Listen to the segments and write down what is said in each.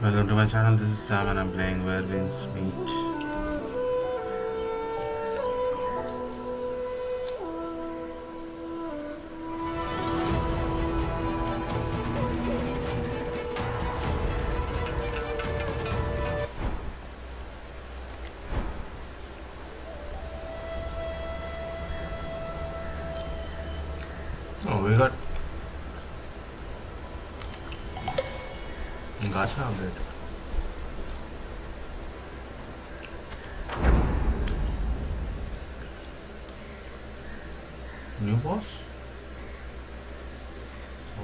Welcome to my channel. This is Sam and I'm playing Where Winds Meet. Oh, we got gacha update. New boss?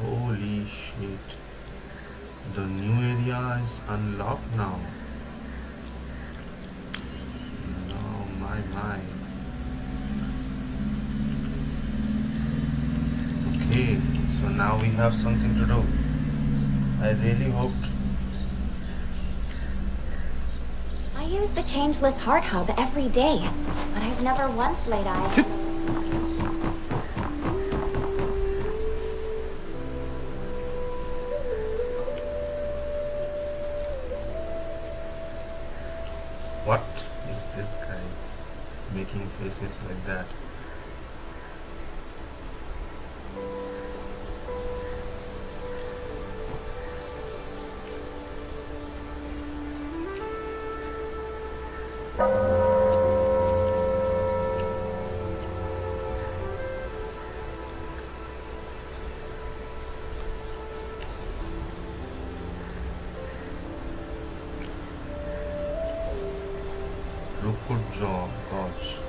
Holy shit. The new area is unlocked now. Oh my. Okay, so now we have something to do. I really hoped. I use the Changeless Heart Hub every day, but I've never once laid eyes on What is this guy making faces like that? Good job, gosh.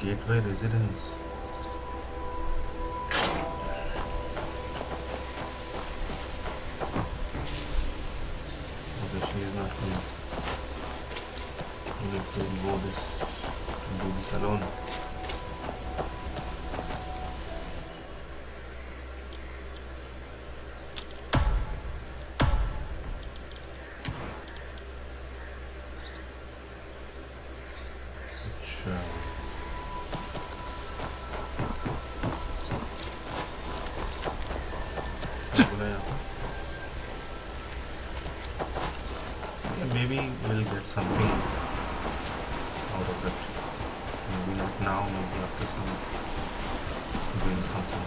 Gateway Residence. Okay, she is not coming. We need to do this alone. Sure. Maybe we'll get something out of it. Maybe not now, maybe after doing something.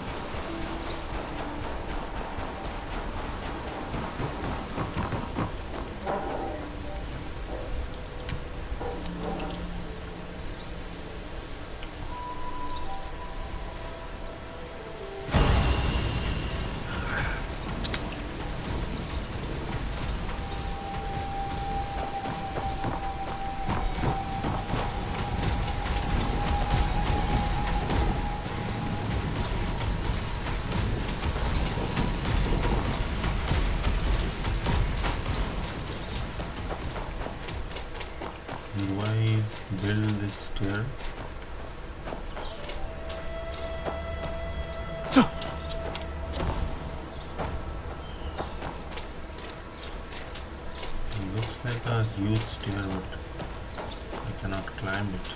Do I build this stair? It looks like a huge stair, but I cannot climb it.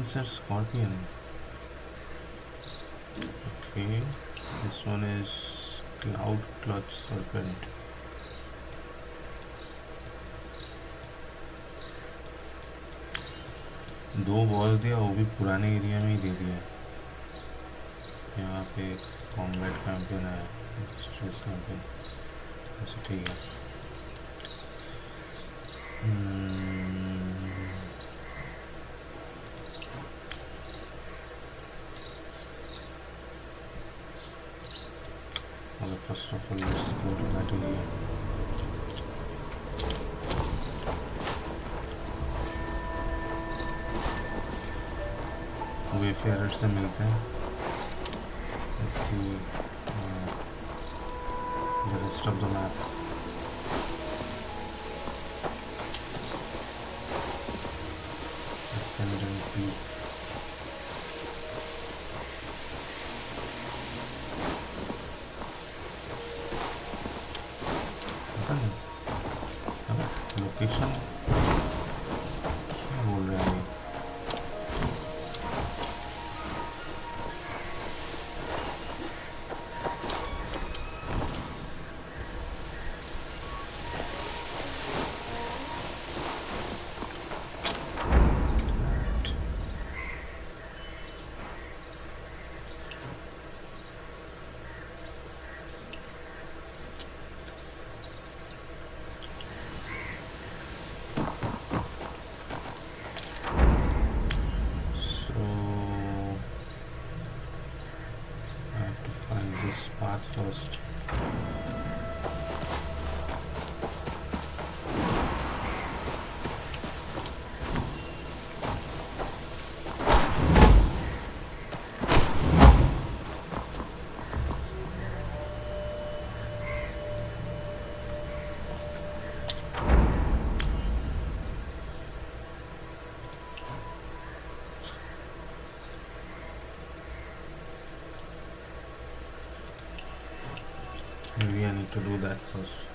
Sunset Scorpion. Okay, this one is Cloud Clutch Serpent. दो boss दिया, वो भी पुराने area में ही दे दिया. यहाँ पे एक कॉम्बैट कैंपेन है, स्ट्रेस कैंपेन. अच्छा ठीक है. Well, first of all, let's go to that area. Wayfair से मिलते हैं. Let's see the rest of the map. Ascendant Peak. पता नहीं, अबे लोकेशन क्या बोल रहे हैं ये? Path first. Maybe I need to do that first.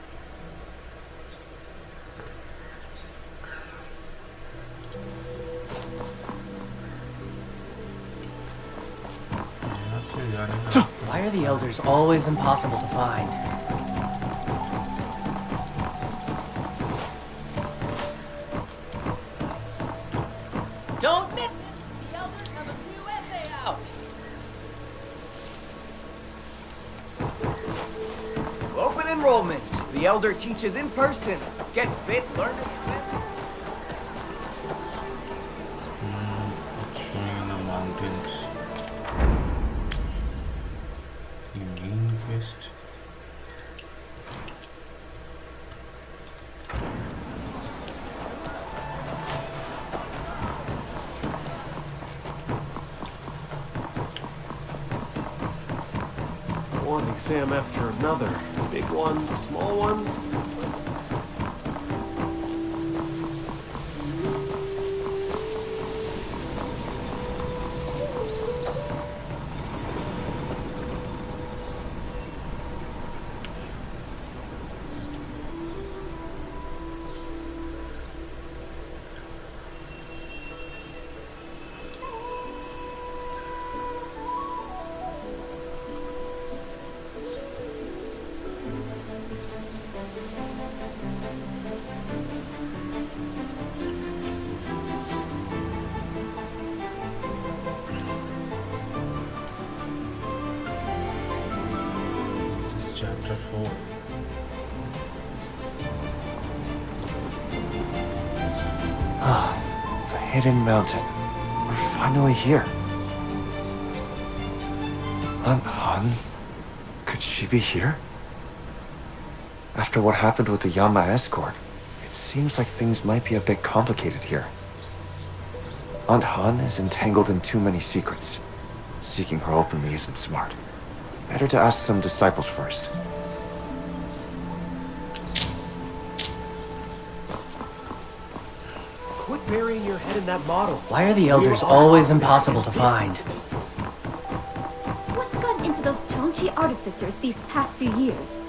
Why are the elders always impossible to find? Don't miss it! The elders have a new essay out! Open enrollment. The elder teaches in person. Get fit, learn to swim. It's showing in the mountains. Immune quest. One exam after another. Big ones, small ones. Chapter 4. The hidden mountain. We're finally here. Aunt Han? Could she be here? After what happened with the Yama escort, it seems like things might be a bit complicated here. Aunt Han is entangled in too many secrets. Seeking her openly isn't smart. Better to ask some disciples first. Quit burying your head in that model. Why are the elders always impossible to find? What's gotten into those Chongqi artificers these past few years?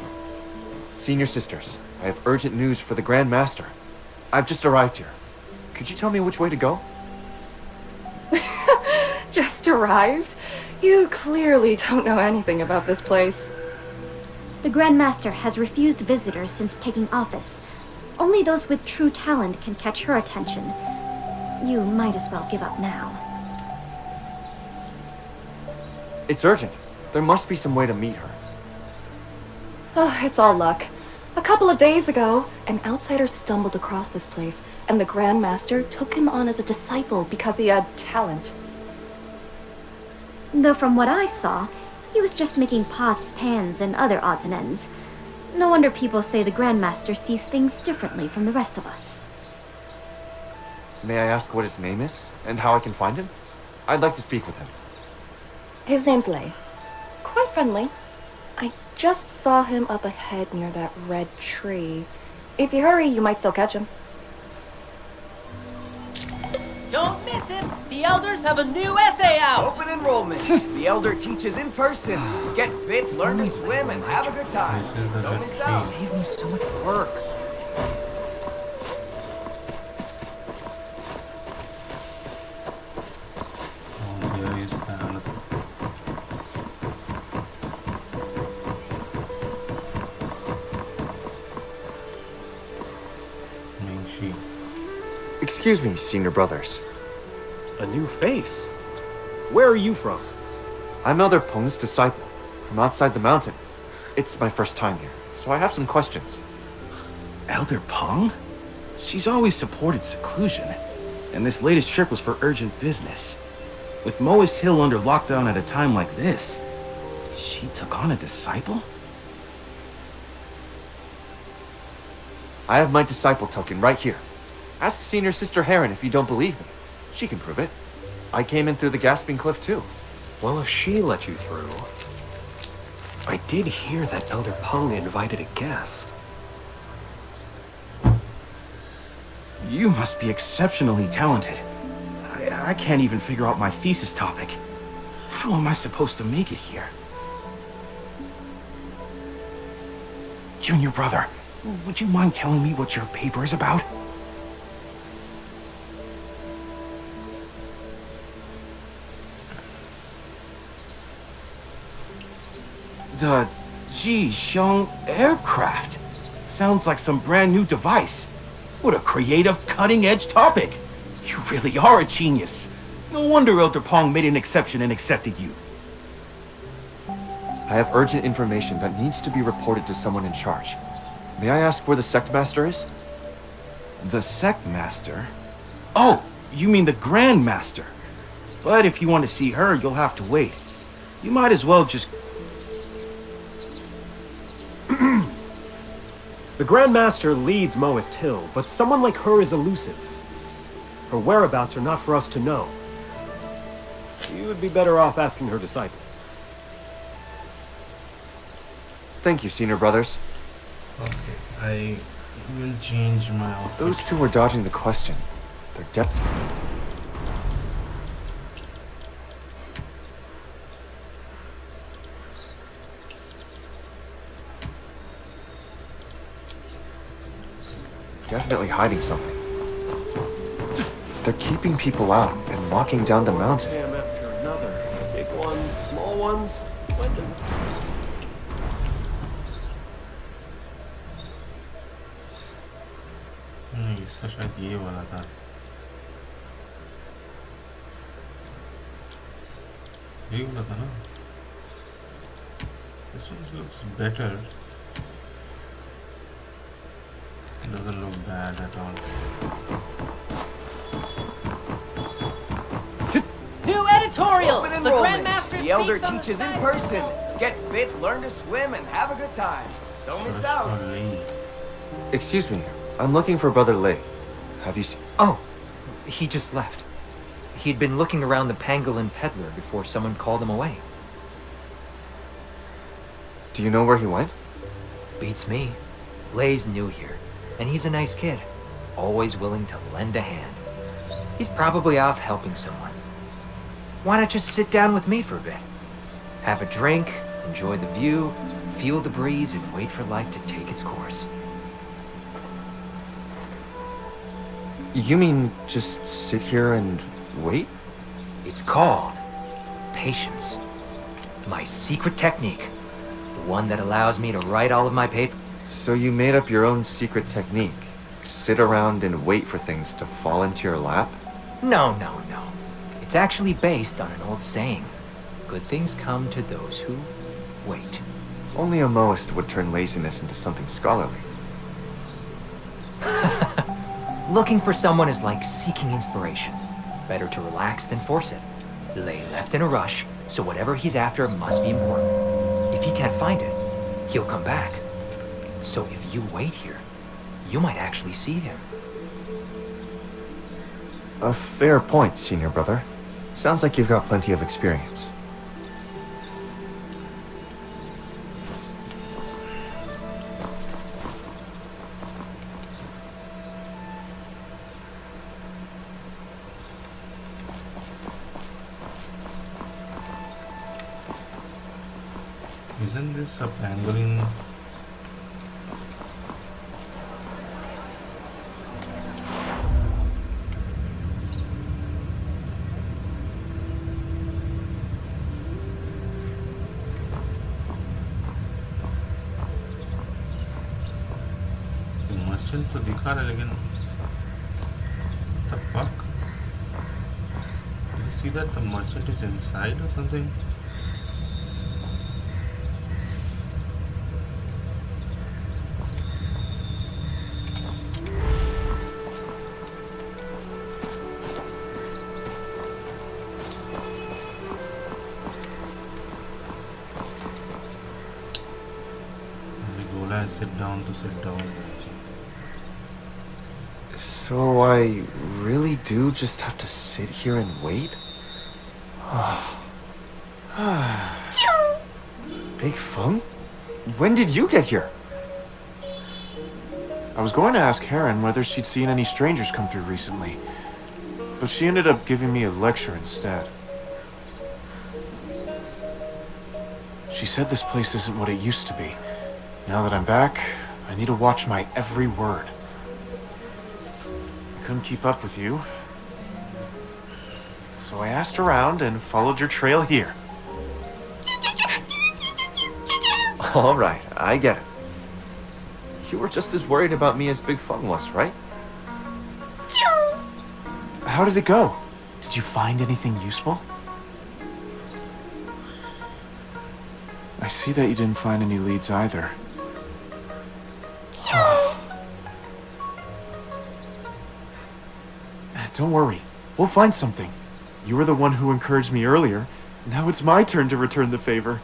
Senior sisters, I have urgent news for the Grand Master. I've just arrived here. Could you tell me which way to go? just arrived? You clearly don't know anything about this place. The Grand Master has refused visitors since taking office. Only those with true talent can catch her attention. You might as well give up now. It's urgent. There must be some way to meet her. Oh, it's all luck. A couple of days ago, an outsider stumbled across this place, and the Grand Master took him on as a disciple because he had talent. Though from what I saw, he was just making pots, pans, and other odds and ends. No wonder people say the Grand Master sees things differently from the rest of us. May I ask what his name is, and how I can find him? I'd like to speak with him. His name's Lei. Quite friendly. I just saw him up ahead near that red tree. If you hurry, you might still catch him. Don't miss it! The elders have a new essay out! Open enrollment. The Elder teaches in person. Get fit, learn to swim, and have a good time. This is the Don't red miss tree. out. Save me so much work. Oh, here is the another. Mingxi. Excuse me, senior brothers. A new face? Where are you from? I'm Elder Peng's disciple, from outside the mountain. It's my first time here, so I have some questions. Elder Peng? She's always supported seclusion, and this latest trip was for urgent business. With Moas Hill under lockdown at a time like this, she took on a disciple? I have my disciple token right here. Ask Senior Sister Heron if you don't believe me. She can prove it. I came in through the Gasping Cliff too. Well, if she let you through... I did hear that Elder Peng invited a guest. You must be exceptionally talented. I can't even figure out my thesis topic. How am I supposed to make it here? Junior brother, would you mind telling me what your paper is about? The Ji-Xiong aircraft. Sounds like some brand new device. What a creative, cutting-edge topic. You really are a genius. No wonder Elder Peng made an exception and accepted you. I have urgent information that needs to be reported to someone in charge. May I ask where the sect master is? The sect master? Oh, you mean the Grand Master. But if you want to see her, you'll have to wait. You might as well just... The Grand Master leads Moist Hill, but someone like her is elusive. Her whereabouts are not for us to know. You would be better off asking her disciples. Thank you, senior brothers. Okay, I will change my outfit. Those two were dodging the question. They're depth. Definitely hiding something. They're keeping people out and walking down the mountain. Damn after another. Big ones, small ones. When does... नहीं, इसका शायद ये वाला था. ये वाला था ना. This one looks better. Doesn't look bad at all. New editorial! Open The enrollment. Grandmaster The Elder speaks on teaches the in side person. symbol. Get fit, learn to swim, and have a good time. Don't miss Search out. for Lee. Excuse me, I'm looking for Brother Lei. Have you seen... Oh, he just left. He'd been looking around the pangolin peddler before someone called him away. Do you know where he went? Beats me. Lei's new here, and he's a nice kid. Always willing to lend a hand. He's probably off helping someone. Why not just sit down with me for a bit? Have a drink, enjoy the view, feel the breeze, and wait for life to take its course. You mean just sit here and wait? It's called patience. My secret technique. The one that allows me to write all of my paper. So you made up your own secret technique? Sit around and wait for things to fall into your lap? No. It's actually based on an old saying. Good things come to those who wait. Only a Moist would turn laziness into something scholarly. Looking for someone is like seeking inspiration. Better to relax than force it. Lay left in a rush, so whatever he's after must be important. If he can't find it, he'll come back. So if you wait here, you might actually see him. A fair point, senior brother. Sounds like you've got plenty of experience. Isn't this a pangolin? Merchant तो दिखा रहा है लेकिन the fuck? You see that the merchant is inside or something? Sit down to sit down. So I really do just have to sit here and wait? Big Fung? When did you get here? I was going to ask Heron whether she'd seen any strangers come through recently, but she ended up giving me a lecture instead. She said this place isn't what it used to be. Now that I'm back, I need to watch my every word. I couldn't keep up with you, so I asked around and followed your trail here. All right, I get it. You were just as worried about me as Big Fung was, right? How did it go? Did you find anything useful? I see that you didn't find any leads either. Don't worry, we'll find something. You were the one who encouraged me earlier. Now it's my turn to return the favor.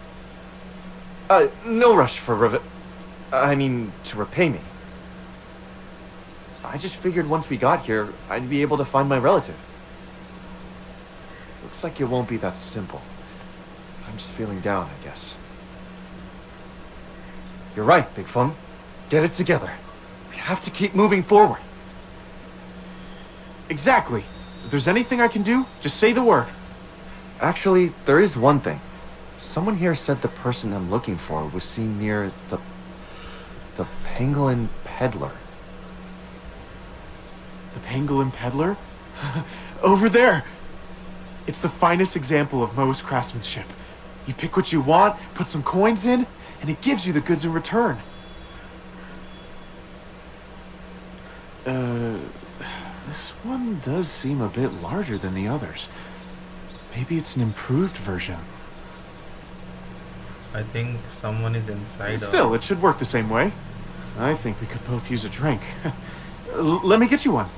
No rush for to repay me. I just figured once we got here, I'd be able to find my relative. Looks like it won't be that simple. I'm just feeling down, I guess. You're right, Big Fung. Get it together. We have to keep moving forward. Exactly. If there's anything I can do, just say the word. Actually, there is one thing. Someone here said the person I'm looking for was seen near the Pangolin Peddler. The Pangolin Peddler? Over there! It's the finest example of Moe's craftsmanship. You pick what you want, put some coins in, and it gives you the goods in return. This one does seem a bit larger than the others. Maybe it's an improved version. I think someone is inside. Still, it should work the same way. I think we could both use a drink. Let me get you one.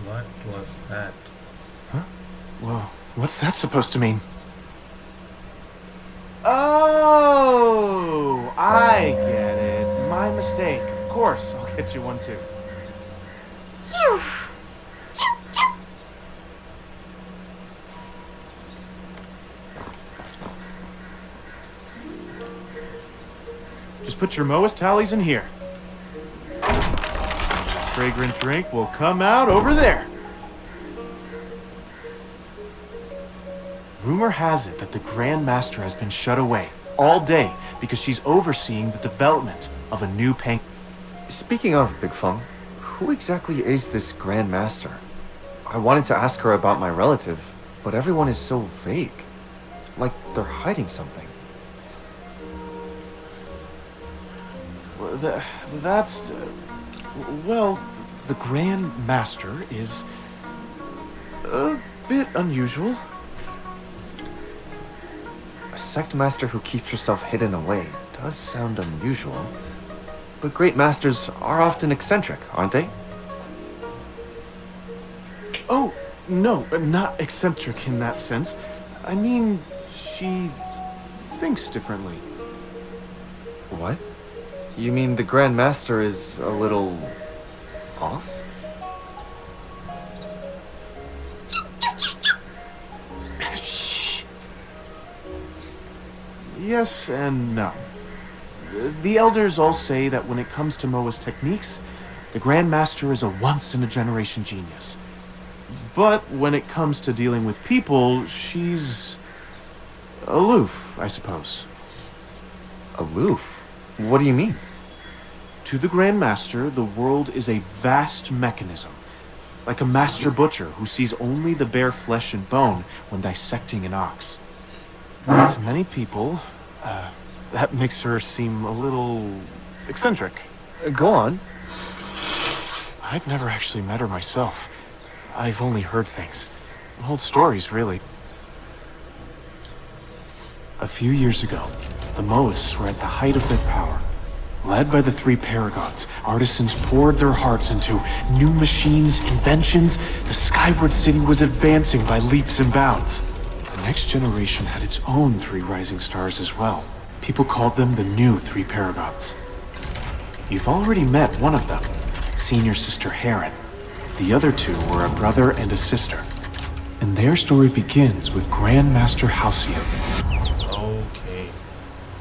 What was that? Huh? Whoa, what's that supposed to mean? Oh, I get it. My mistake. Of course, I'll get you one too. Just put your Moas tallies in here. Fragrant drink will come out over there. Rumor has it that the Grand Master has been shut away all day because she's overseeing the development of a new Speaking of Big Fung, who exactly is this Grand Master? I wanted to ask her about my relative, but everyone is so vague. Like they're hiding something. That's... well, the Grand Master is... a bit unusual. A sect master who keeps herself hidden away does sound unusual. But great masters are often eccentric, aren't they? Oh, no, not eccentric in that sense. I mean, she thinks differently. What? You mean the Grand Master is a little... off? Shh. Yes and no. The elders all say that when it comes to Moa's techniques, the Grand Master is a once-in-a-generation genius. But when it comes to dealing with people, she's... aloof, I suppose. Aloof? What do you mean? To the Grand Master, the world is a vast mechanism. Like a master butcher who sees only the bare flesh and bone when dissecting an ox. To many people, that makes her seem a little eccentric. Go on. I've never actually met her myself. I've only heard things. Old stories, really. A few years ago, the Moists were at the height of their power. Led by the three paragons, artisans poured their hearts into new machines, inventions. The Skyward City was advancing by leaps and bounds. The next generation had its own three rising stars as well. People called them the new three paragons. You've already met one of them, Senior Sister Heron. The other two were a brother and a sister. And their story begins with Grandmaster Halcyon. Okay.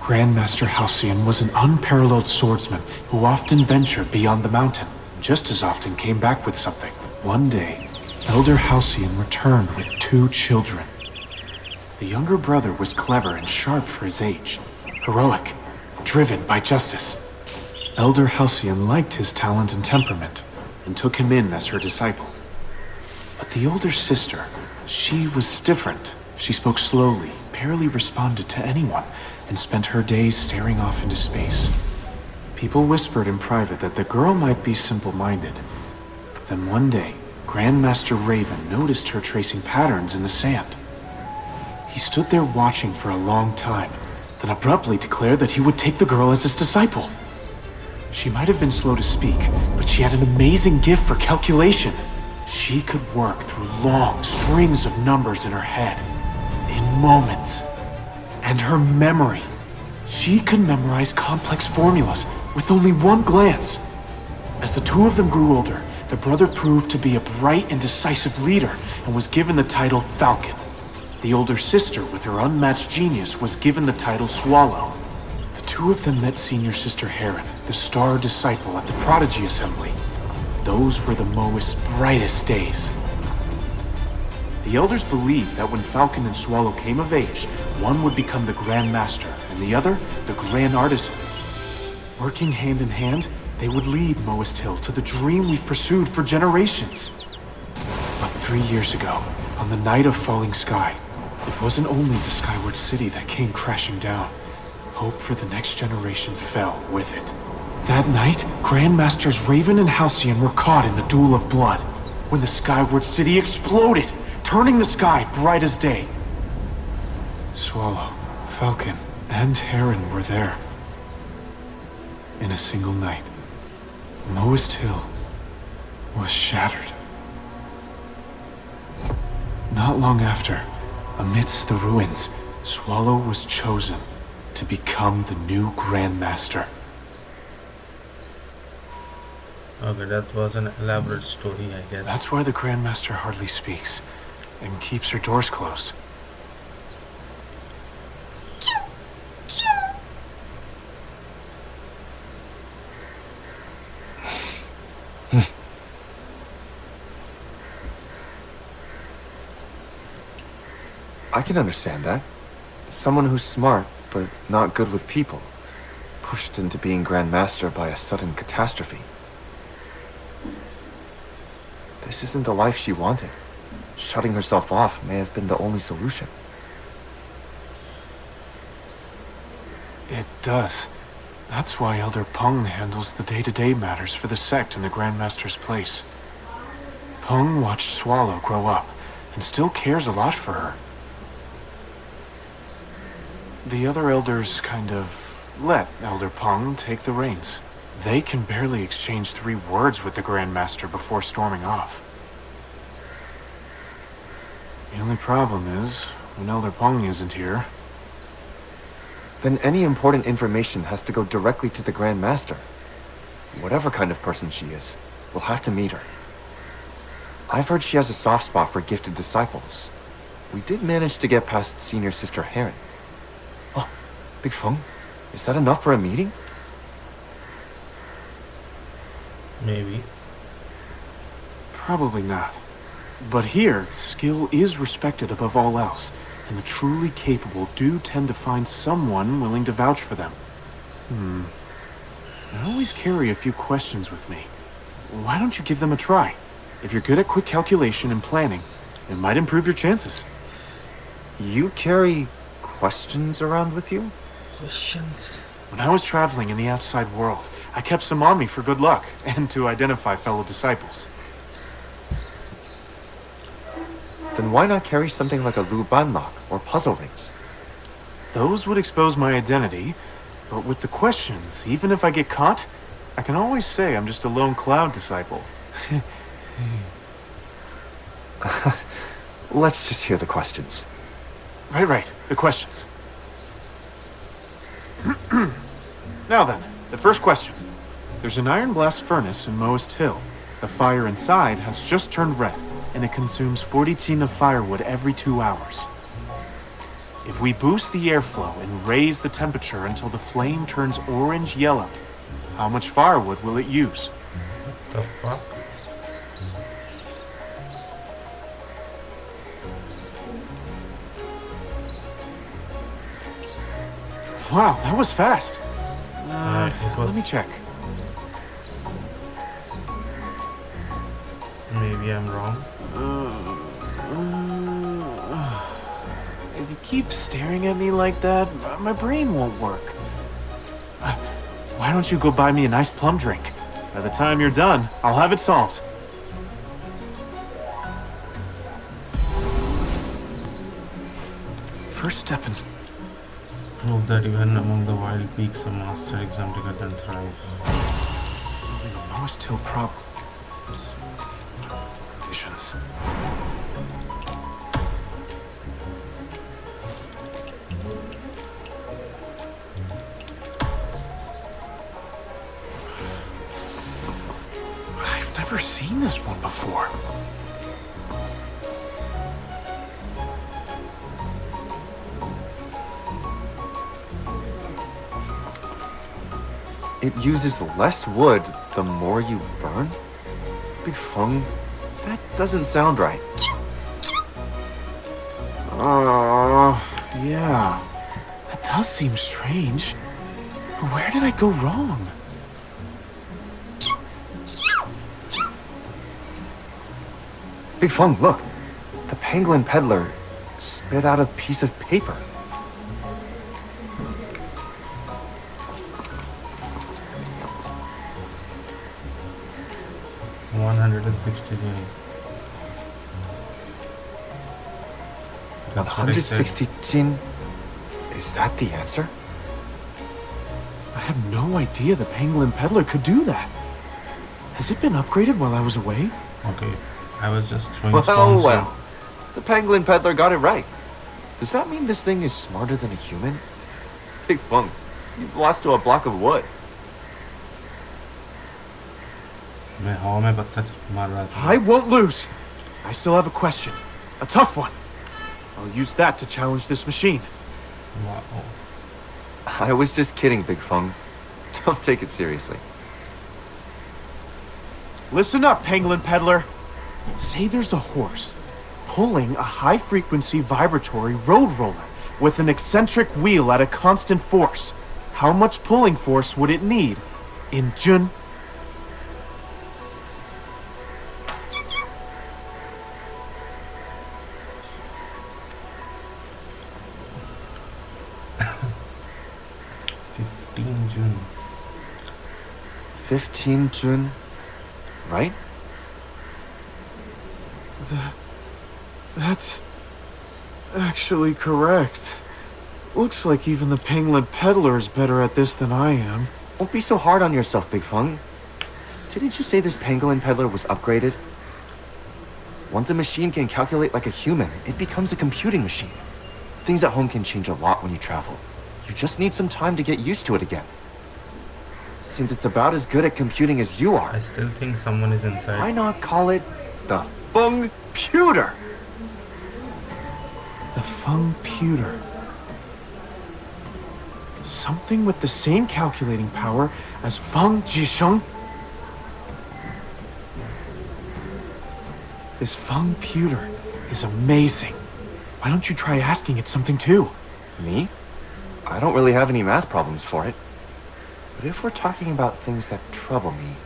Grandmaster Halcyon was an unparalleled swordsman who often ventured beyond the mountain, and just as often came back with something. One day, Elder Halcyon returned with 2 children. The younger brother was clever and sharp for his age, heroic, driven by justice. Elder Halcyon liked his talent and temperament, and took him in as her disciple. But the older sister, she was different. She spoke slowly, barely responded to anyone, and spent her days staring off into space. People whispered in private that the girl might be simple-minded. Then one day, Grandmaster Raven noticed her tracing patterns in the sand. He stood there watching for a long time, then abruptly declared that he would take the girl as his disciple. She might have been slow to speak, but she had an amazing gift for calculation. She could work through long strings of numbers in her head, in moments. And her memory. She could memorize complex formulas with only one glance. As the two of them grew older, the brother proved to be a bright and decisive leader and was given the title Falcon. The older sister, with her unmatched genius, was given the title Swallow. The two of them met Senior Sister Heron, the star disciple at the Prodigy Assembly. Those were the Moist's brightest days. The elders believed that when Falcon and Swallow came of age, one would become the Grand Master, and the other, the Grand Artisan. Working hand in hand, they would lead Moist Hill to the dream we've pursued for generations. But 3 years ago, on the night of falling sky, it wasn't only the Skyward City that came crashing down. Hope for the next generation fell with it. That night, Grandmasters Raven and Halcyon were caught in the duel of blood, when the Skyward City exploded, turning the sky bright as day. Swallow, Falcon, and Heron were there. In a single night, Moist Hill was shattered. Not long after, amidst the ruins, Swallow was chosen to become the new Grand Master. Okay, that was an elaborate story, I guess. That's why the Grand Master hardly speaks and keeps her doors closed. I can understand that. Someone who's smart, but not good with people. Pushed into being Grand Master by a sudden catastrophe. This isn't the life she wanted. Shutting herself off may have been the only solution. It does. That's why Elder Peng handles the day-to-day matters for the sect in the Grand Master's place. Peng watched Swallow grow up, and still cares a lot for her. The other elders kind of let Elder Peng take the reins. They can barely exchange 3 words with the Grand Master before storming off. The only problem is, when Elder Peng isn't here... Then any important information has to go directly to the Grand Master. Whatever kind of person she is, we'll have to meet her. I've heard she has a soft spot for gifted disciples. We did manage to get past Senior Sister Heron. Oh, Big Feng, is that enough for a meeting? Maybe. Probably not. But here, skill is respected above all else, and the truly capable do tend to find someone willing to vouch for them. I always carry a few questions with me. Why don't you give them a try? If you're good at quick calculation and planning, it might improve your chances. You carry questions around with you? Questions? When I was traveling in the outside world, I kept some on me for good luck, and to identify fellow disciples. Then why not carry something like a Lu Ban lock or puzzle rings? Those would expose my identity, but with the questions, even if I get caught, I can always say I'm just a lone cloud disciple. Let's just hear the questions. Right, the questions. Now then, the first question. There's an iron blast furnace in Moist Hill. The fire inside has just turned red, and it consumes 40 tin of firewood every 2 hours. If we boost the airflow and raise the temperature until the flame turns orange-yellow, how much firewood will it use? What the fuck? Wow, that was fast. It was... Let me check. Maybe I'm wrong. If you keep staring at me like that, my brain won't work. Why don't you go buy me a nice plum drink? By the time you're done, I'll have it solved. First step in... Prove that even among the wild peaks, a master examiner can thrive. The Moist Hill problem. Conditions. I've never seen this one before. It uses less wood the more you burn? Big Feng, that doesn't sound right. Yeah. That does seem strange. But where did I go wrong? Big Feng, look! The pangolin peddler spit out a piece of paper. $160. That's what I said. 160 tin? Is that the answer? I had no idea the pangolin peddler could do that. Has it been upgraded while I was away? Okay, I was just throwing stones. Well. The pangolin peddler got it right. Does that mean this thing is smarter than a human? Big Feng, you've lost to a block of wood. मैं हवा में पत्थर मार रहा था. I won't lose. I still have a question. A tough one. I'll use that to challenge this machine. Wow. I was just kidding, Big Feng. Don't take it seriously. Listen up, pangolin peddler. Say there's a horse pulling a high-frequency vibratory road roller with an eccentric wheel at a constant force. How much pulling force would it need in Jun? 15 June. 15 June, right? That's actually correct. Looks like even the Penguin Peddler is better at this than I am. Don't be so hard on yourself, Big Feng. Didn't you say this Pangolin Peddler was upgraded? Once a machine can calculate like a human, it becomes a computing machine. Things at home can change a lot when you travel. You just need some time to get used to it again. Since it's about as good at computing as you are, I still think someone is inside. why not call it the Feng-puter? The Feng-puter. Something with the same calculating power as Feng Jisheng. This Feng-puter is amazing. Why don't you try asking it something too? Me? I don't really have any math problems for it. But if we're talking about things that trouble me...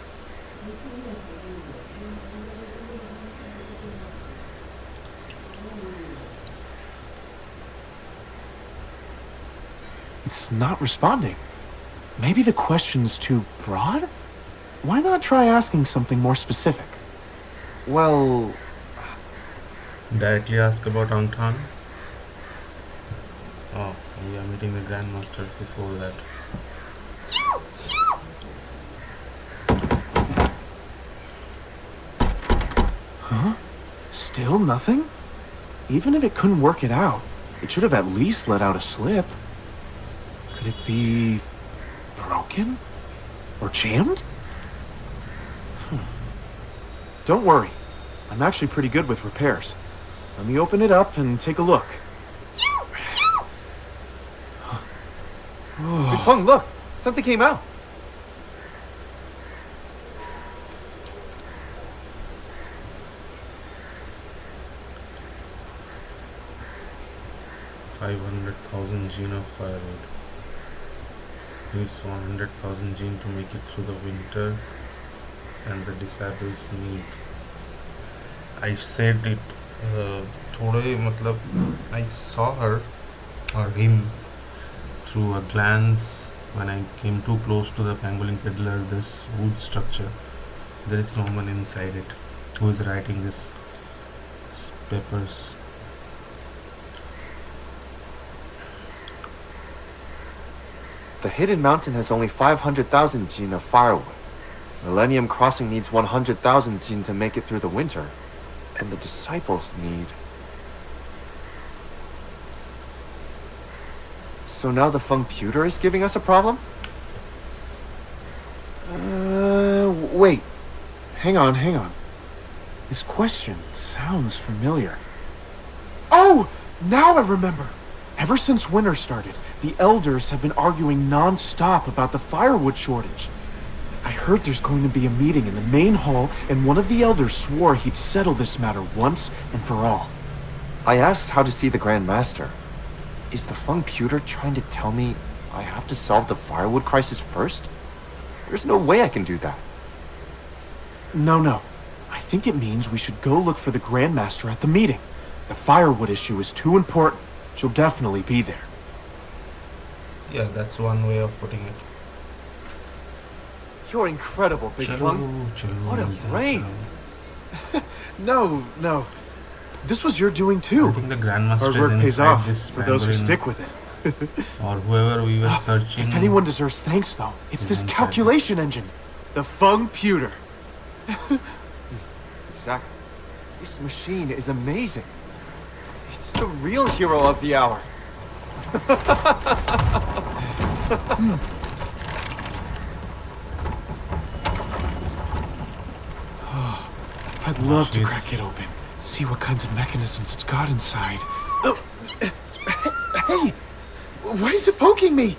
It's not responding. Maybe the question's too broad? Why not try asking something more specific? Well... Directly ask about Angtan. Oh, we are meeting the Grandmaster before that. Huh? Still nothing? Even if it couldn't work it out, it should have at least let out a slip. Could it be... broken? Or jammed? Don't worry. I'm actually pretty good with repairs. Let me open it up and take a look. Big Feng, look! Something came out! $500,000 gene of firewood. Needs 100,000 gene to make it through the winter, and the disciples need. I said it थोड़े मतलब I saw her or him through a glance when I came too close to the pangolin peddler, this wood structure. There is no one inside it who is writing this papers. The Hidden Mountain has only 500,000 gene of firewood. Millennium Crossing needs 100,000 gene to make it through the winter. And the disciples need... So now the Feng-puter is giving us a problem? Wait. Hang on. This question sounds familiar. Oh! Now I remember! Ever since winter started, the elders have been arguing non-stop about the firewood shortage. I heard there's going to be a meeting in the main hall, and one of the elders swore he'd settle this matter once and for all. I asked how to see the Grand Master. Is the Feng-puter trying to tell me I have to solve the firewood crisis first? There's no way I can do that. No. I think it means we should go look for the Grand Master at the meeting. The firewood issue is too important. She'll definitely be there. Yeah, that's one way of putting it. You're incredible, Big Feng. What a brain. No. This was your doing too. I think the Grandmaster Hard work is pays inside off this for those who pangolin, stick with it. or whoever we were searching. If anyone deserves thanks, though, it's this inside calculation engine. The Feng-puter. Exactly. This machine is amazing. It's the real hero of the hour. I'd love to Jeez. crack it open. See what kinds of mechanisms it's got inside. Hey! Why is it poking me?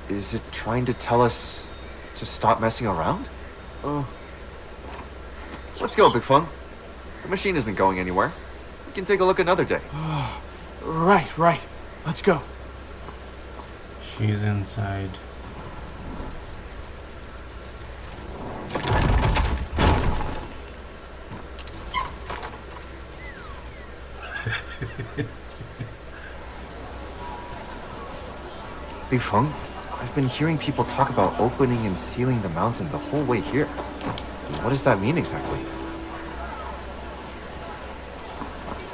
Is it trying to tell us to stop messing around? Let's go, Big Feng. The machine isn't going anywhere. We can take a look another day. Right. Let's go. She's inside. Bifeng, I've been hearing people talk about opening and sealing the mountain the whole way here. What does that mean exactly?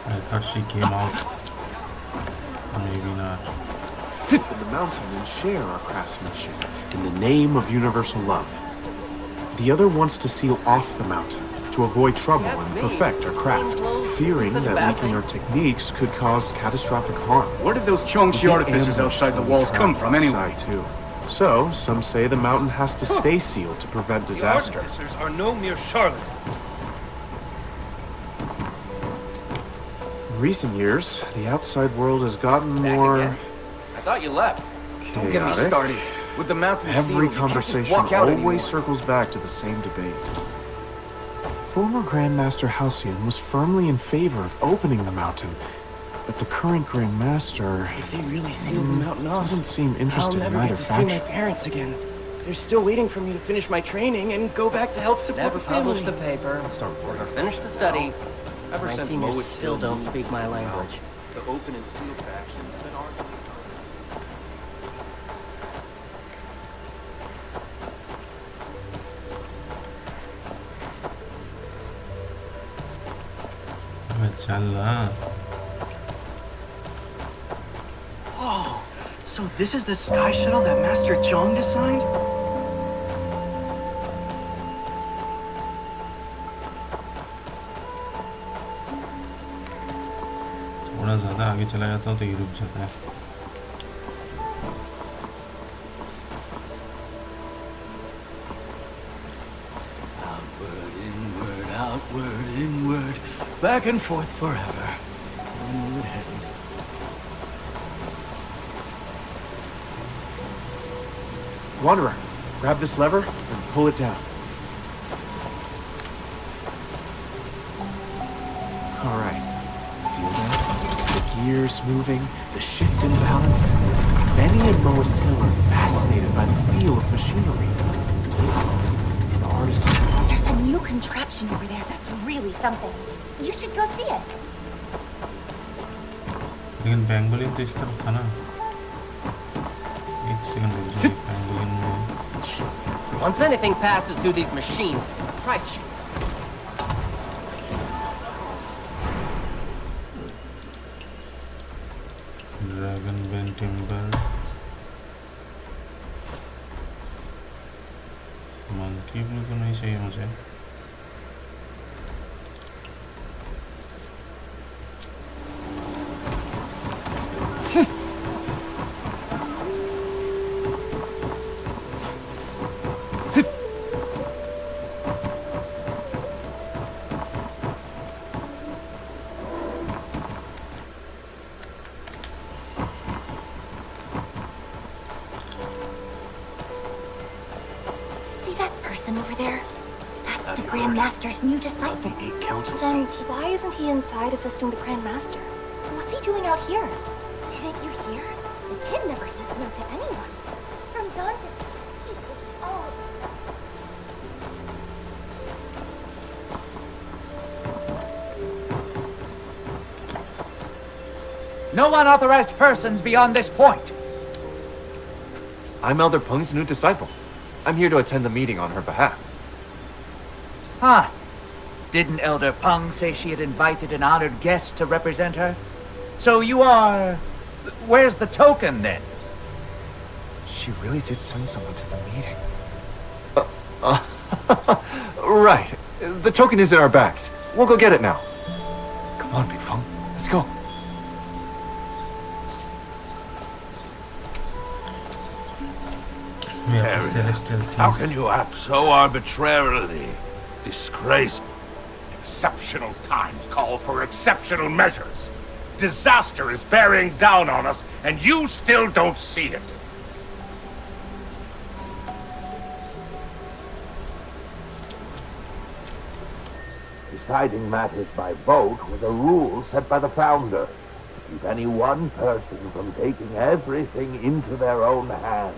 I thought she came out. Maybe not. The mountain and share our craftsmanship in the name of universal love. The other wants to seal off the mountain to avoid trouble and perfect our craft, fearing that weakening our techniques could cause catastrophic harm. Where did those Chongqi artificers outside the walls come from anyway? Too. So, some say the mountain has to stay sealed to prevent disaster. The artificers are no mere charlatans. In recent years, the outside world has gotten more... I thought you left. Don't get me chaotic. started. With the mountain Every sealed, you can't just conversation walk out anymore. always circles back to the same debate. Former Grandmaster Halcyon was firmly in favor of opening the mountain, but the current Grandmaster... If they really seal the mountain off, doesn't seem interested I'll in never either get to see my faction. parents again. They're still waiting for me to finish my training and go back to help support Never the family. published a paper, or finished a study. Ever My since seniors Lois still killed don't Wu, speak my language. The open and sealed factions have been arguing. Oh, so this is the sky shuttle that Master Zhang designed? थोड़ा ज़्यादा आगे चला जाता हूँ तो ये रुक जाता है. Outward, inward, outward, inward, back and forth forever. Inward heading. Wanderer, grab this lever and pull it down. All right. Feel that? The gears moving, the shift in balance. Benny and Moist Hill are fascinated by the feel of machinery. An artisan. There's a new contraption over there that's really something. You should go see it. लेकिन pangolin तो इस तरफ था ना. एक second रुक जाओ. Pangolin में Once anything passes through these machines, the price shoots. Dragon when timber, monkey blue तो नहीं चाहिए मुझे. See that person over there? That's the Grand Master's new disciple. The 8 council Then seats. why isn't he inside assisting the Grand Master? What's he doing out here? Didn't you hear? The kid never says no to anyone. From dawn to dusk, he's just all. No unauthorized persons beyond this point. I'm Elder Peng's new disciple. I'm here to attend the meeting on her behalf. Huh. Didn't Elder Peng say she had invited an honored guest to represent her? So you are... Where's the token, then? She really did send someone to the meeting. Right. The token is in our bags. We'll go get it now. Come on, Bifeng. Let's go. We have the celestial seas. How can you act so arbitrarily? Disgrace. Exceptional times call for exceptional measures. Disaster is bearing down on us, and you still don't see it. Deciding matters by vote were the rules set by the founder. To keep any one person from taking everything into their own hands.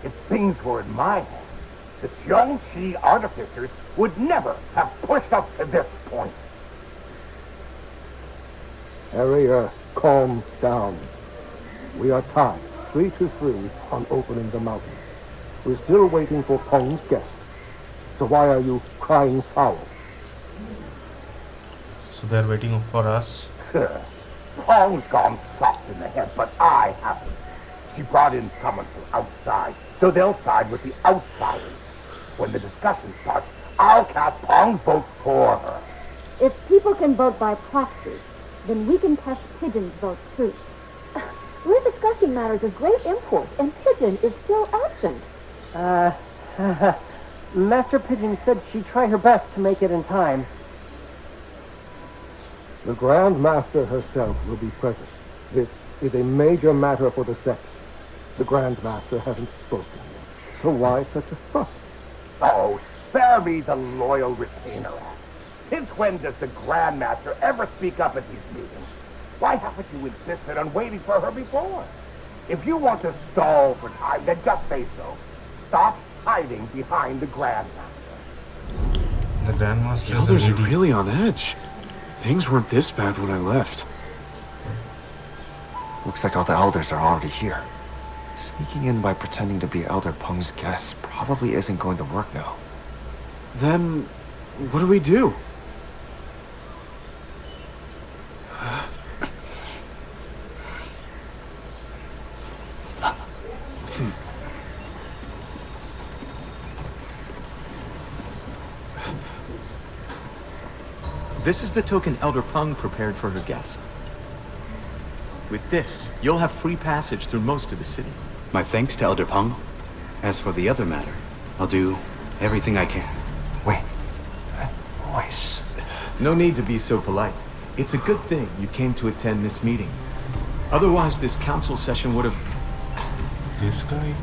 If things were in my hands, the Xiongqi artificers would never have pushed us to this point. Harrier, calm down. We are tied 3-3 on opening the mountain. We're still waiting for Peng's guest. So why are you crying foul? So they're waiting for us. Peng's gone soft in the head, but I haven't. She brought in someone from outside, so they'll side with the outsiders. When the discussion starts, I'll cast Peng's vote for her. If people can vote by proxy, then we can test Pigeon's vote too. We're discussing matters of great import, and Pigeon is still absent. Master Pigeon said she'd try her best to make it in time. The Grand Master herself will be present. This is a major matter for the sect. The Grand Master hasn't spoken yet. So why such a fuss? Oh, spare me the loyal retainer act. Since when does the Grand Master ever speak up at these meetings? Why haven't you insisted on waiting for her before? If you want to stall for time, then just say so. Stop hiding behind the Grand Master. The Grandmaster The is a elders are lady. really on edge. Things weren't this bad when I left. Looks like all the elders are already here. Sneaking in by pretending to be Elder Peng's guest probably isn't going to work now. Then, what do we do? This is the token Elder Peng prepared for her guest. With this, you'll have free passage through most of the city. My thanks to Elder Peng. As for the other matter, I'll do everything I can. Wait, that voice. No need to be so polite. It's a good thing you came to attend this meeting. Otherwise, this council session would have... This guy?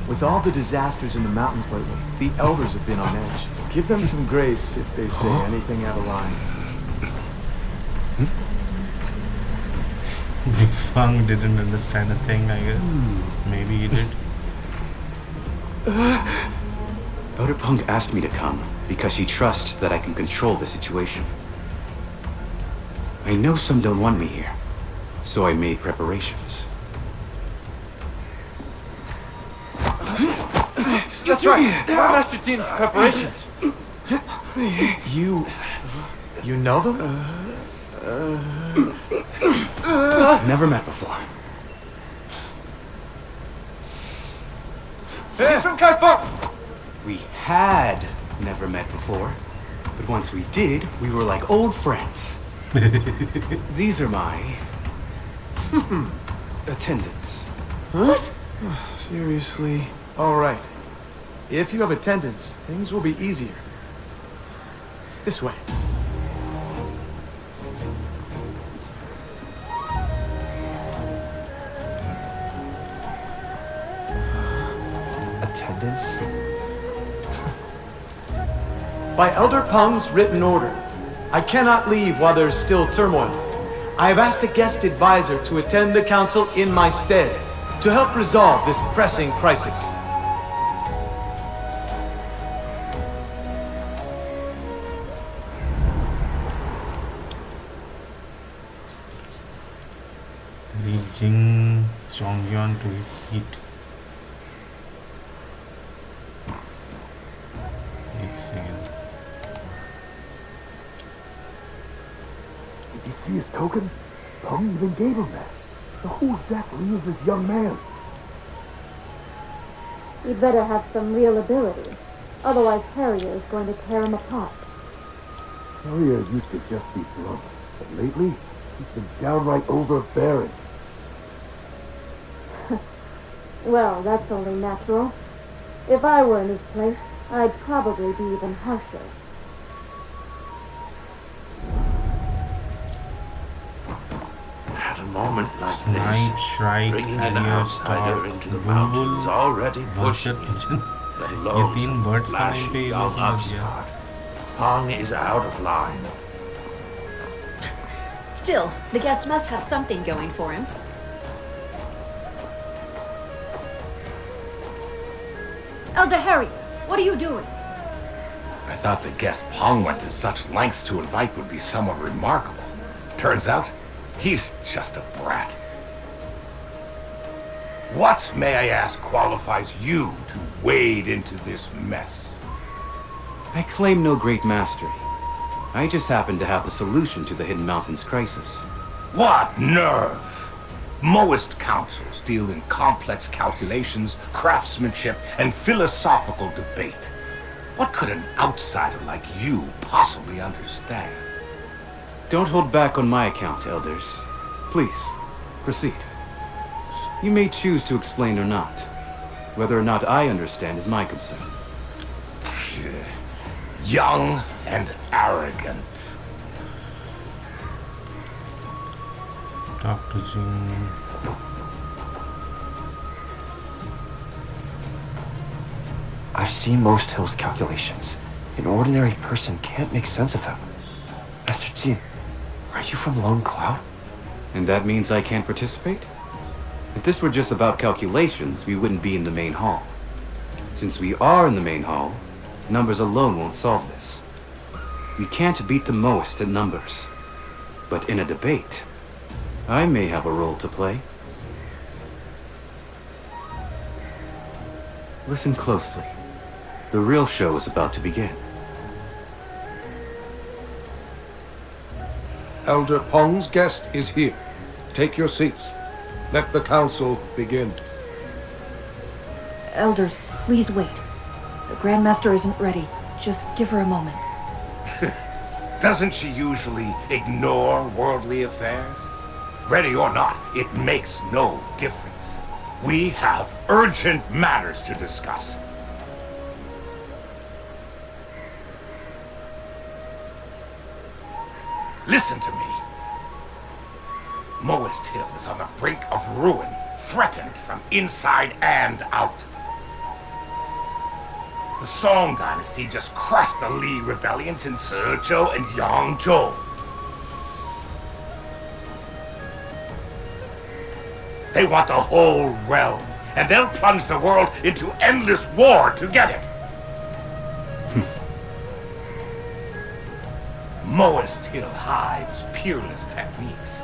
With all the disasters in the mountains lately, the elders have been on edge. Give them some grace if they say anything out of line. Big Fang didn't understand a thing, I guess. Maybe he did. Elder Peng asked me to come because she trusts that I can control the situation. I know some don't want me here, so I made preparations. That's right. Our master team's preparations. You know them? Never met before. He's from Kaifeng! We had never met before, but once we did, we were like old friends. These are my attendants. What? Seriously? All right. If you have attendance, things will be easier. This way. Attendance? By Elder Peng's written order, I cannot leave while there is still turmoil. I have asked a guest advisor to attend the council in my stead, to help resolve this pressing crisis. Leading Chongyuan to his seat. Exhale. Did you see his token? Peng even gave him that. So who exactly is this young man? He'd better have some real ability. Otherwise, Harrier is going to tear him apart. Harrier used to just be blunt, but lately, he's been downright overbearing. Well, that's only natural. If I were in his place, I'd probably be even harsher. At a moment like Snipe, this, Shrike, bringing an Harrier, outsider Stork, into the Bulbul, mountains already Vulture, pushing Pigeon. the ये loads तीन of birds का flashy name पे ये young लोग समझ गया. upstart. Peng is out of line. Still, the guest must have something going for him. Elder Harrier, what are you doing? I thought the guest Peng went to such lengths to invite would be somewhat remarkable. Turns out, he's just a brat. What, may I ask, qualifies you to wade into this mess? I claim no great mastery. I just happen to have the solution to the Hidden Mountains crisis. What nerve! Moist councils deal in complex calculations, craftsmanship, and philosophical debate. What could an outsider like you possibly understand? Don't hold back on my account, elders. Please, proceed. You may choose to explain or not. Whether or not I understand is my concern. Young and arrogant. Dr. Jin. I've seen most Hill's calculations. An ordinary person can't make sense of them. Master Jin, are you from Lone Cloud? And that means I can't participate? If this were just about calculations, we wouldn't be in the main hall. Since we are in the main hall, numbers alone won't solve this. We can't beat the Moist at numbers. But in a debate, I may have a role to play. Listen closely. The real show is about to begin. Elder Pong's guest is here. Take your seats. Let the council begin. Elders, please wait. The Grandmaster isn't ready. Just give her a moment. Doesn't she usually ignore worldly affairs? Ready or not, it makes no difference. We have urgent matters to discuss. Listen to me. Moist Hill is on the brink of ruin, threatened from inside and out. The Song Dynasty just crushed the Li rebellions in Sezhou and Yangzhou. They want the whole realm, and they'll plunge the world into endless war to get it. Moist Hill hides peerless techniques.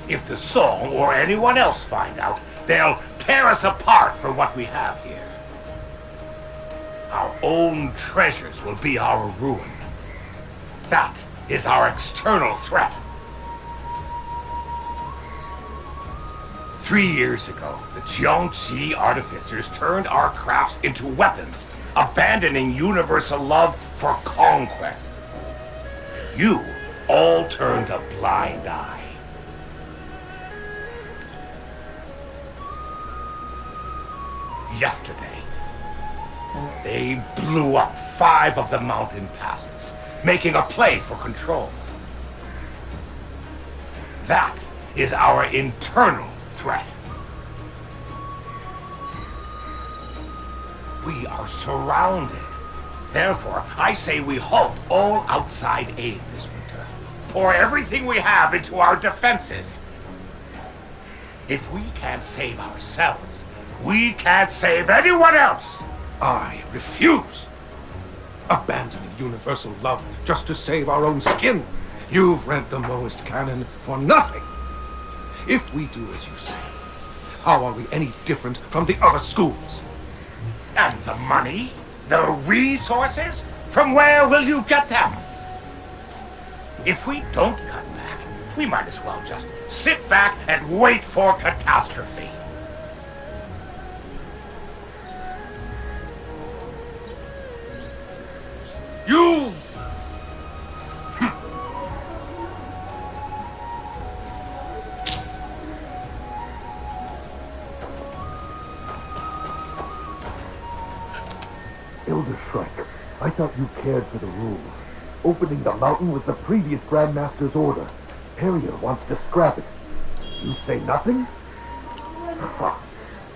If the Song or anyone else find out, they'll tear us apart for what we have here. Our own treasures will be our ruin. That is our external threat. 3 years ago, the Jiangxi artificers turned our crafts into weapons, abandoning universal love for conquest. You all turned a blind eye. Yesterday, they blew up 5 of the mountain passes, making a play for control. That is our internal threat. We are surrounded. Therefore, I say we halt all outside aid this winter. Pour everything we have into our defenses. If we can't save ourselves, we can't save anyone else. I refuse. Abandoning universal love just to save our own skin. You've read the Moist canon for nothing. If we do as you say, how are we any different from the other schools? And the money? The resources? From where will you get them? If we don't cut back, we might as well just sit back and wait for catastrophe. You! Elder Shrike, I thought you cared for the rules. Opening the mountain was the previous Grandmaster's order. Harrier wants to scrap it. You say nothing?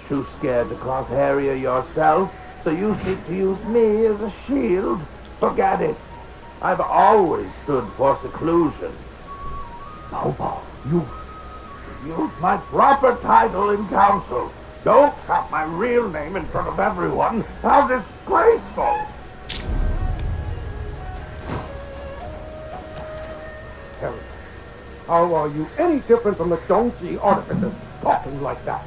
Too scared to cross Harrier yourself, so you seek to use me as a shield? Forget it. I've always stood for seclusion. Bobo, you use my proper title in council. Don't shout my real name in front of everyone. How disgraceful! Harry, how are you any different from the Dongji artificers talking like that?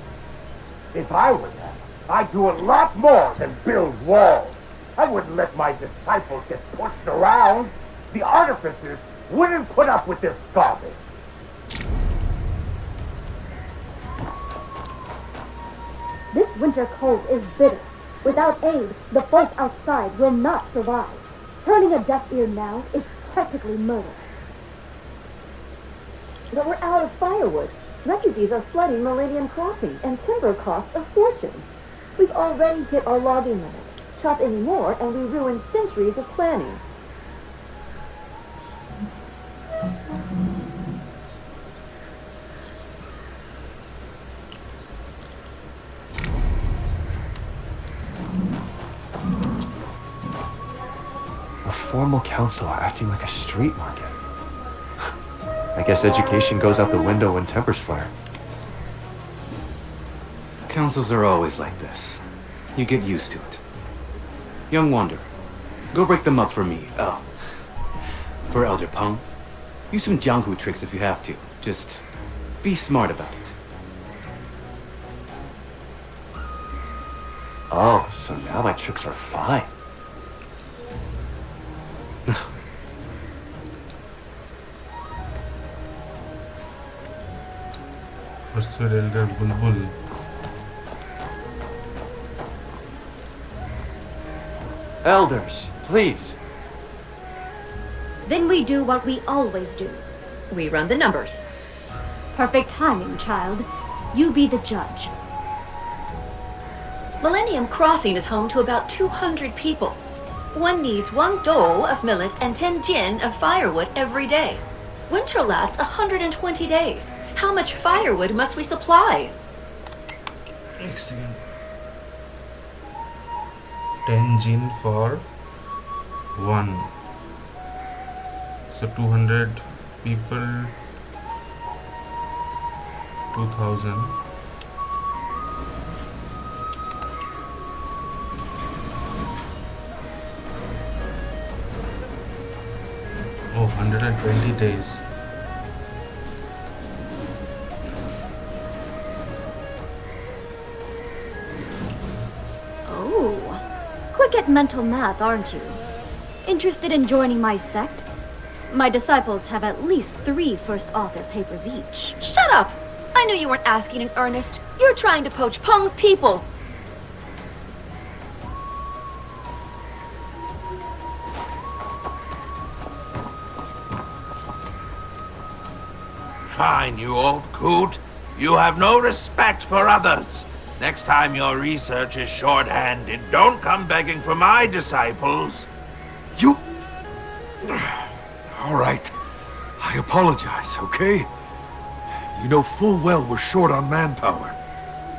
If I were them, I'd do a lot more than build walls. I wouldn't let my disciples get pushed around. The artificers wouldn't put up with this garbage. This winter cold is bitter. Without aid, the folk outside will not survive. Turning a deaf ear now is practically murder. But we're out of firewood. Refugees are flooding Millennium Crossing, and timber costs a fortune. We've already hit our logging limit. Chop any more, and we ruin centuries of planning. A formal council acting like a street market. I guess education goes out the window when tempers flare. Councils are always like this. You get used to it. Young Wanderer, go break them up for me. Oh, for Elder Peng. Use some Jianghu tricks if you have to. Just be smart about it. Oh, so now my tricks are fine. Persuade Elder Bulbul. Elders, please. Then we do what we always do. We run the numbers. Perfect timing, child. You be the judge. Millennium Crossing is home to about 200 people. One needs 1 dole of millet and 10 tin of firewood every day. Winter lasts 120 days. How much firewood must we supply? Excellent. 10 jin for 1. So 200 people, 2000. Oh, 120 days. Quick at mental math, aren't you? Interested in joining my sect? My disciples have at least 3 first author papers each. Shut up! I knew you weren't asking in earnest. You're trying to poach Peng's people. Fine, you old coot. You have no respect for others. Next time your research is short-handed, don't come begging for my disciples. You... All right. I apologize, okay? You know full well we're short on manpower.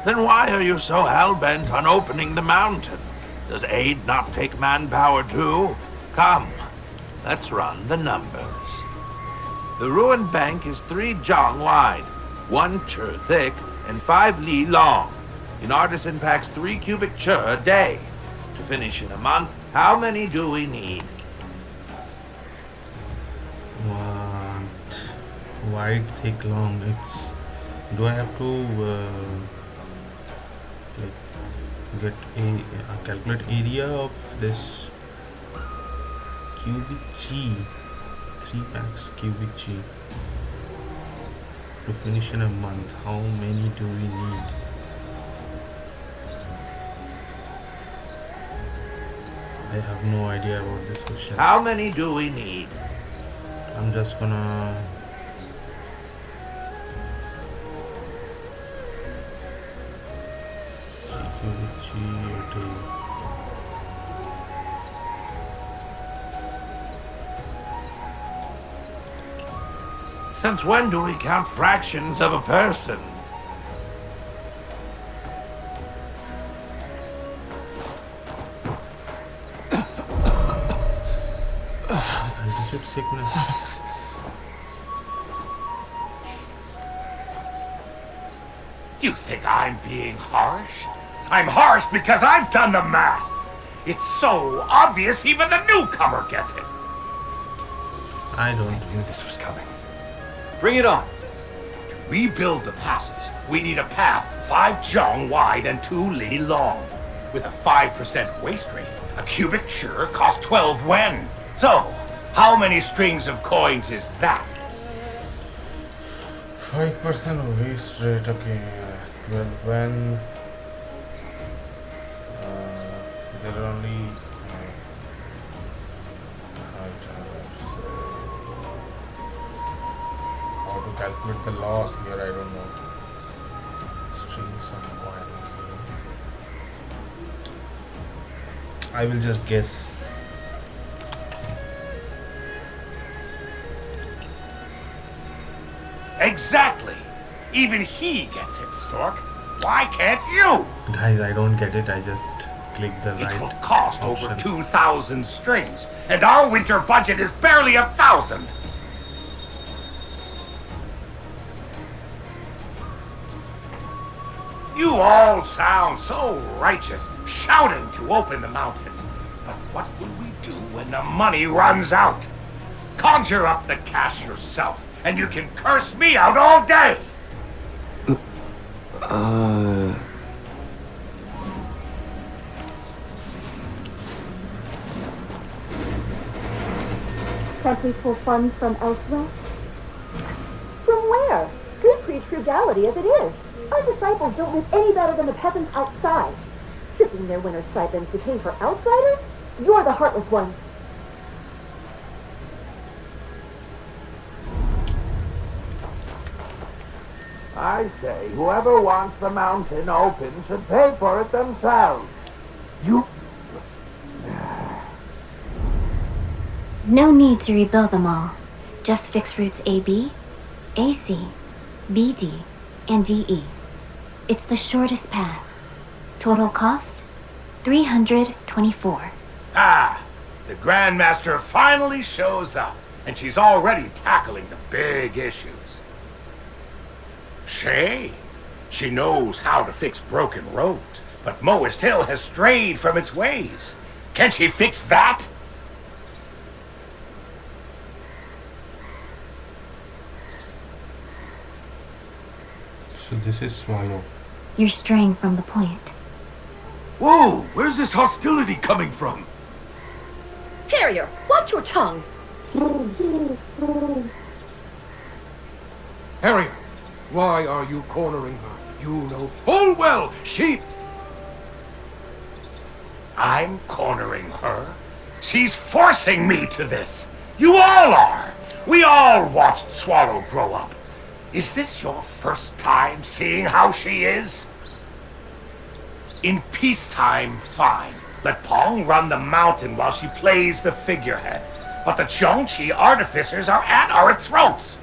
Then why are you so hell-bent on opening the mountain? Does aid not take manpower too? Come, let's run the numbers. The ruined bank is 3 zhang wide, 1 chur thick, and 5 li long. An artisan packs 3 cubic chur a day. To finish in a month, how many do we need? What? Wide, thick, long. It's. Do I have to like get a calculate area of this cubic G? 3 packs cubic G. To finish in a month, how many do we need? I have no idea about this question. How many do we need? I'm just gonna cubic G a day. Since when do we count fractions of a person? Altitude sickness. You think I'm being harsh? I'm harsh because I've done the math. It's so obvious even the newcomer gets it. I don't knew this was coming. Bring it on. rebuild the passes, we need a path 5 zhong wide and 2 li long. With a 5% waste rate, a cubic sure costs 12 wen. So, how many strings of coins is that? 5% waste rate, okay. 12 wen. There are only how to calculate the loss here, I don't know. Strings of coin, okay. I will just guess. Exactly! Even he gets it, Stork. Why can't you? Guys, I don't get it. I just click the right It will cost option. over 2,000 strings, and our winter budget is barely 1,000. You all sound so righteous, shouting to open the mountain. But what will we do when the money runs out? Conjure up the cash yourself, and you can curse me out all day! Can't we pull funds from elsewhere? From where? We preach frugality as it is. Our disciples don't live any better than the peasants outside. Stripping their winter stipends to pay for outsiders? You're the heartless ones. I say, whoever wants the mountain open should pay for it themselves. You... No need to rebuild them all. Just fix routes AB, AC, BD, and DE. It's the shortest path. Total cost, 324. Ah, the Grandmaster finally shows up, and she's already tackling the big issues. Shame. She knows how to fix broken roads, but Moist Hill has strayed from its ways. Can she fix that? So this is Swallow. You're straying from the point. Whoa! Where's this hostility coming from? Harrier, watch your tongue. Harrier, why are you cornering her? You know full well she... I'm cornering her. She's forcing me to this. You all are. We all watched Swallow grow up. Is this your first time seeing how she is? In peacetime, fine. Let Pong run the mountain while she plays the figurehead. But the Zhongqi artificers are at our throats.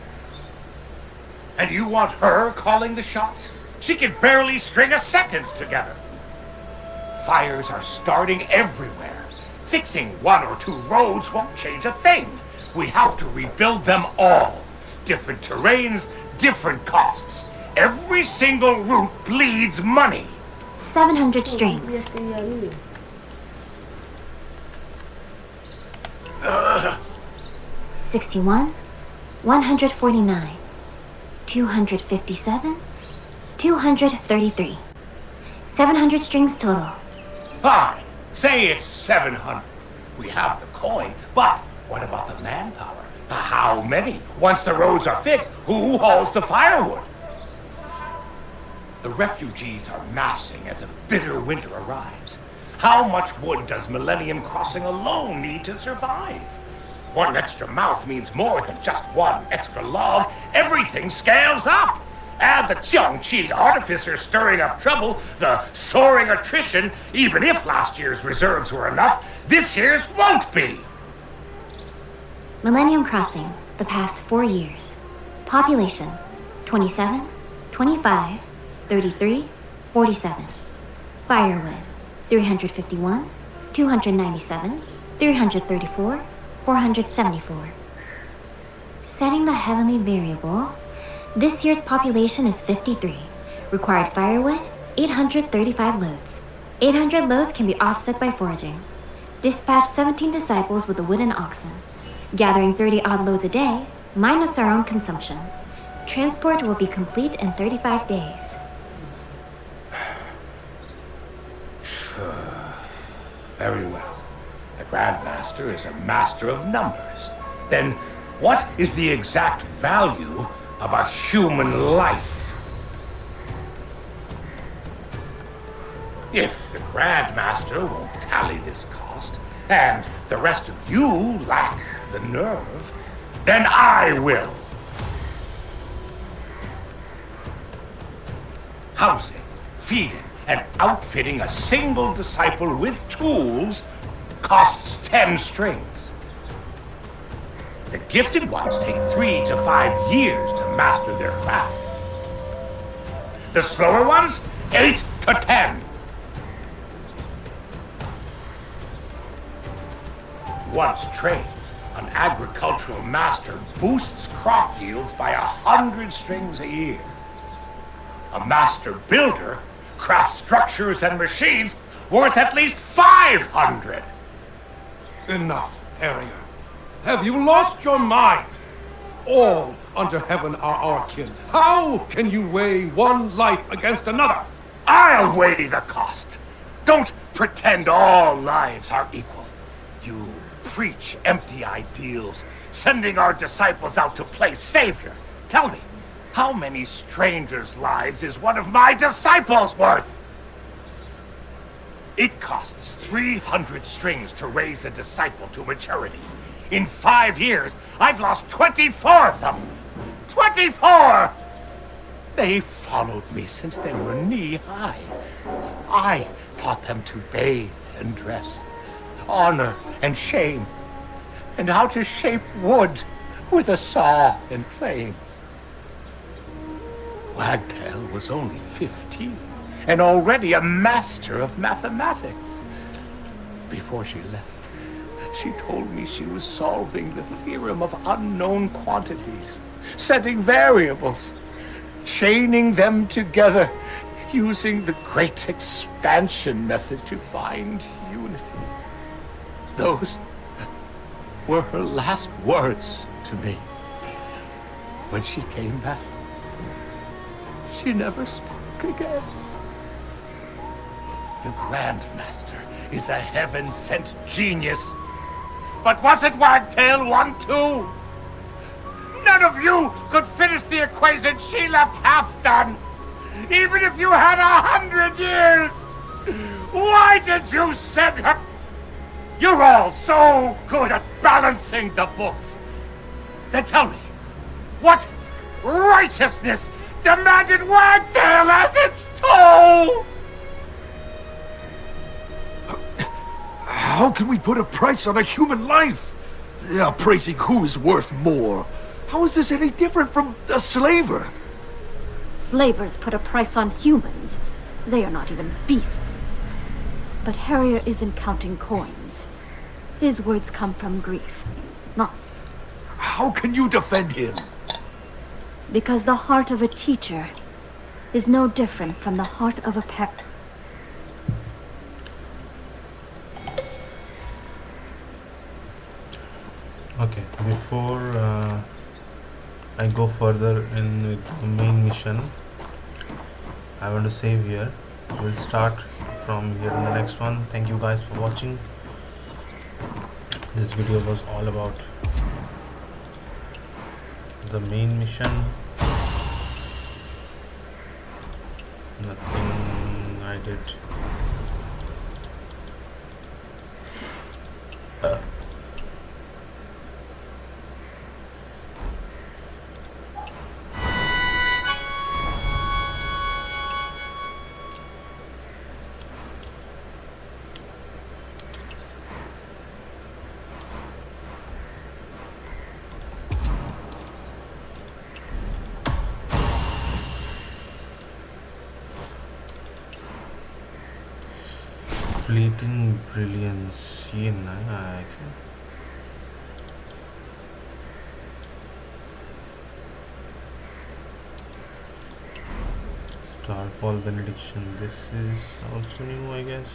And you want her calling the shots? She can barely string a sentence together. Fires are starting everywhere. Fixing 1 or 2 roads won't change a thing. We have to rebuild them all. Different terrains, different costs. Every single route bleeds money. 700 strings. 61, 149, 257, 233. 700 strings total. Fine. Say it's 700. We have the coin, but what about the manpower? How many? Once the roads are fixed, who hauls the firewood? The refugees are massing as a bitter winter arrives. How much wood does Millennium Crossing alone need to survive? 1 extra mouth means more than just 1 extra log. Everything scales up. Add the Jiangqi artificers stirring up trouble, the soaring attrition. Even if last year's reserves were enough, this year's won't be. Millennium Crossing, the past 4 years. Population, 27, 25, 33, 47. Firewood, 351, 297, 334, 474. Setting the heavenly variable, this year's population is 53. Required firewood, 835 loads. 800 loads can be offset by foraging. Dispatch 17 disciples with the wooden oxen. Gathering 30 odd loads a day, minus our own consumption. Transport will be complete in 35 days. Very well. The Grandmaster is a master of numbers. Then what is the exact value of a human life? If the Grandmaster won't tally this cost, and the rest of you lack the nerve, then I will. Housing, feeding, and outfitting a single disciple with tools costs 10 strings. The gifted ones take 3 to 5 years to master their craft. The slower ones, 8 to 10. Once trained, an agricultural master boosts crop yields by 100 strings a year. A master builder crafts structures and machines worth at least 500. Enough, Harrier. Have you lost your mind? All under heaven are our kin. How can you weigh one life against another? I'll weigh the cost. Don't pretend all lives are equal. You preach empty ideals, sending our disciples out to play savior. Tell me, how many strangers' lives is one of my disciples worth? It costs 300 strings to raise a disciple to maturity. In 5 years, I've lost 24 of them. 24! They followed me since they were knee-high. I taught them to bathe and dress, honor and shame, and how to shape wood with a saw and plane. Wagtail was only 15, and already a master of mathematics. Before she left, she told me she was solving the theorem of unknown quantities, setting variables, chaining them together, using the great expansion method to find unity. Those were her last words to me. When she came back, she never spoke again. The Grandmaster is a heaven-sent genius. But wasn't Wagtail one too? None of you could finish the equation she left half done, even if you had 100 years. Why did you send her? You're all so good at balancing the books. Then tell me, what righteousness demanded Wagtail as its toll? How can we put a price on a human life? Praising who is worth more. How is this any different from a slaver? Slavers put a price on humans. They are not even beasts. But Harrier isn't counting coins. His words come from grief, not... How can you defend him? Because the heart of a teacher is no different from the heart of a parent. Okay, before I go further in the main mission, I want to save here. We'll start from here in the next one. Thank you guys for watching. This video was all about the main mission. Nothing I did. Fleeting brilliance, ये नया है क्या? Starfall benediction. This is also new, I guess.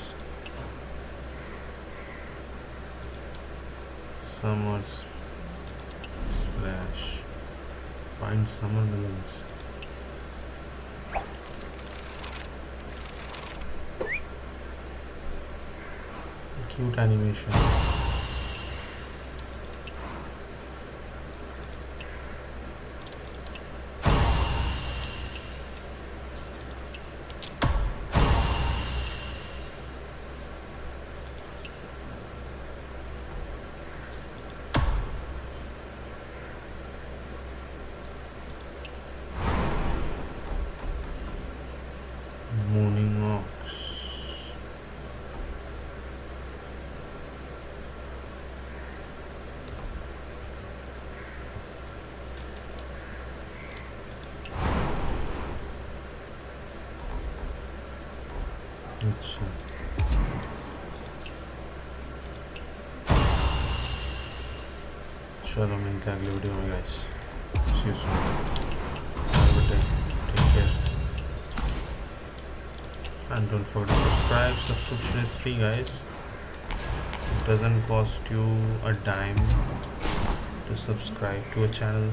Summer splash. Find summer melons. Cute animation. Morning ox. अच्छा चलो मिलते हैं अगले वीडियो में guys see you soon have a good day take care and don't forget to subscribe. Subscription is free guys, it doesn't cost you a dime to subscribe to a channel.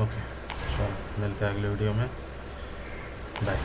Okay चलो मिलते हैं अगले वीडियो में bye.